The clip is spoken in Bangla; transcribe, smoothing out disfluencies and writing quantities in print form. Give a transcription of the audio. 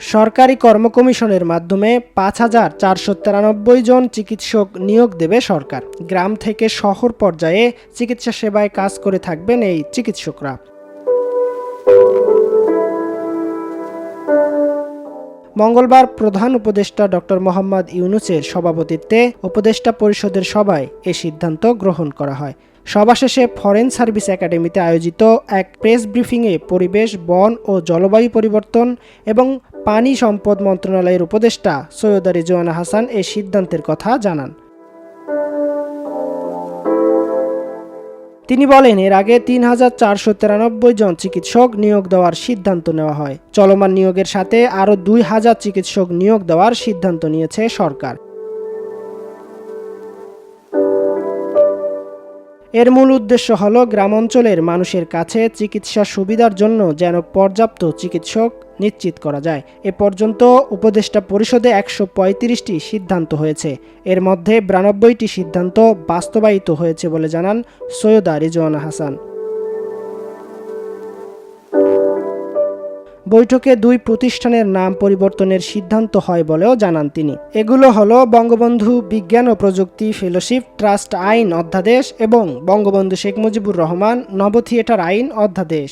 সরকারি কর্ম কমিশনের মাধ্যমে ৫,৪৯৩ জন চিকিৎসক নিয়োগ দেবে সরকার। গ্রাম থেকে শহর পর্যায়ে চিকিৎসা সেবায় কাজ করে থাকবেন এই চিকিৎসকরা। মঙ্গলবার প্রধান উপদেষ্টা ডক্টর মোহাম্মদ ইউনূসের সভাপতিত্বে উপদেষ্টা পরিষদের সভায় এ সিদ্ধান্ত গ্রহণ করা হয়। সভা শেষে ফরেন সার্ভিস একাডেমিতে আয়োজিত এক প্রেস ব্রিফিংয়ে পরিবেশ, বন ও জলবায়ু পরিবর্তন এবং পানি সম্পদ মন্ত্রণালয়ের উপদেষ্টা সৈয়দা রিজওয়ানা হাসান এ সিদ্ধান্তের কথা জানান। তিনি বলেন, এর আগে ৩,৪৯৩ জন চিকিৎসক নিয়োগ দেওয়ার সিদ্ধান্ত নেওয়া হয়। চলমান নিয়োগের সাথে আরও ২,০০০ চিকিৎসক নিয়োগ দেওয়ার সিদ্ধান্ত নিয়েছে সরকার। এর মূল উদ্দেশ্য হল গ্রামাঞ্চলের মানুষের কাছে চিকিৎসা সুবিধার জন্য যেন পর্যাপ্ত চিকিৎসক নিশ্চিত করা যায়। এ পর্যন্ত উপদেষ্টা পরিষদে ১৩৫টি সিদ্ধান্ত হয়েছে। এর মধ্যে ৯২টি সিদ্ধান্ত বাস্তবায়িত হয়েছে বলে জানান সৈয়দা রিজওয়ানা হাসান। বৈঠকে ২ প্রতিষ্ঠানের নাম পরিবর্তনের সিদ্ধান্ত হয় বলেও জানান তিনি। এগুলো হলো বঙ্গবন্ধু বিজ্ঞান ও প্রযুক্তি ফেলোশিপ ট্রাস্ট আইন অধ্যাদেশ এবং বঙ্গবন্ধু শেখ মুজিবুর রহমান নব থিয়েটার আইন অধ্যাদেশ।